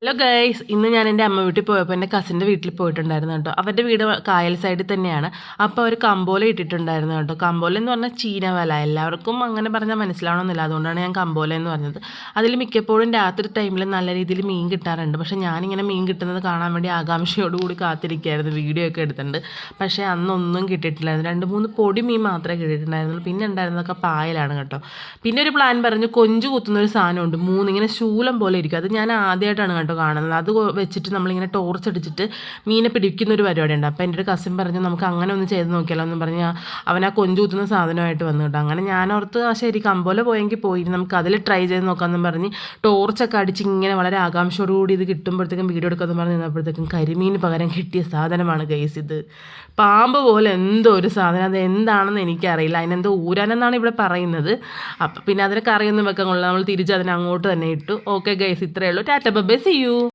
Hello guys, ഇന്ന് ഞാൻ എൻ്റെ അമ്മ വീട്ടിൽ പോയപ്പോൾ എൻ്റെ കസിൻ്റെ വീട്ടിൽ പോയിട്ടുണ്ടായിരുന്നു കേട്ടോ. അവരുടെ വീട് കായൽ സൈഡിൽ തന്നെയാണ്. അപ്പോൾ അവർ കമ്പോല ഇട്ടിട്ടുണ്ടായിരുന്നു കേട്ടോ. കമ്പോല എന്ന് പറഞ്ഞാൽ ചീനവല. എല്ലാവർക്കും അങ്ങനെ പറഞ്ഞാൽ മനസ്സിലാവണമെന്നില്ല, അതുകൊണ്ടാണ് ഞാൻ കമ്പോല എന്ന് പറഞ്ഞത്. അതിൽ മിക്കപ്പോഴും രാത്രി ടൈമിൽ നല്ല രീതിയിൽ മീൻ കിട്ടാറുണ്ട്. പക്ഷേ ഞാനിങ്ങനെ മീൻ കിട്ടുന്നത് കാണാൻ വേണ്ടി ആകാംക്ഷയോടുകൂടി കാത്തിരിക്കുകയായിരുന്നു, വീഡിയോ ഒക്കെ എടുത്തിട്ടുണ്ട്. പക്ഷേ അന്നൊന്നും കിട്ടിയിട്ടില്ലായിരുന്നു. 2-3 പൊടി മീൻ മാത്രമേ കിട്ടിയിട്ടുണ്ടായിരുന്നുള്ളൂ. പിന്നെ ഉണ്ടായിരുന്നതൊക്കെ പായലാണ് കേട്ടോ. പിന്നെ ഒരു പ്ലാൻ പറഞ്ഞു, കൊഞ്ച് കുത്തുന്ന ഒരു സാധനമുണ്ട്, ഇങ്ങനെ ശൂലം പോലെ ഇരിക്കും. അത് ഞാൻ ആദ്യമായിട്ടാണ് കേട്ടോ കാണുന്നത്. അത് വെച്ചിട്ട് നമ്മളിങ്ങനെ ടോർച്ച് അടിച്ചിട്ട് മീനെ പിടിക്കുന്ന ഒരു പരിപാടിയുണ്ട്. അപ്പോൾ എൻ്റെ ഒരു കസിൻ പറഞ്ഞു, നമുക്ക് അങ്ങനെ ഒന്ന് ചെയ്ത് നോക്കിയാലോ എന്ന് പറഞ്ഞ് അവൻ ആ കൊഞ്ച് കുത്തുന്ന സാധനമായിട്ട് വന്നു കേട്ടോ. അങ്ങനെ ഞാനോർത്ത് ശരി കമ്പോല പോയെങ്കിൽ പോയി നമുക്ക് അതിൽ ട്രൈ ചെയ്ത് നോക്കാമെന്ന് പറഞ്ഞ് ടോർച്ചൊക്കെ അടിച്ച് ഇങ്ങനെ വളരെ ആകാംക്ഷയോടുകൂടി ഇത് കിട്ടുമ്പോഴത്തേക്കും വീഡിയോ എടുക്കാമെന്ന് പറഞ്ഞ് നിന്നപ്പോഴത്തേക്കും കരിമീന് പകരം കിട്ടിയ സാധനമാണ് ഗൈസ് ഇത്. പാമ്പ് പോലെ എന്തോ ഒരു സാധനം, അത് എന്താണെന്ന് എനിക്കറിയില്ല. അതിനെന്തോ ഊരാനെന്നാണ് ഇവിടെ പറയുന്നത്. അപ്പം പിന്നെ അതിന് കറിയൊന്നും വെക്കാൻ കൊള്ളില്ല, നമ്മൾ തിരിച്ച് അതിനെ അങ്ങോട്ട് തന്നെ ഇട്ടു. ഓക്കെ ഗൈസ്, ഇത്രയേ ഉള്ളൂ. ടാറ്റ ബൈ, സീ യു.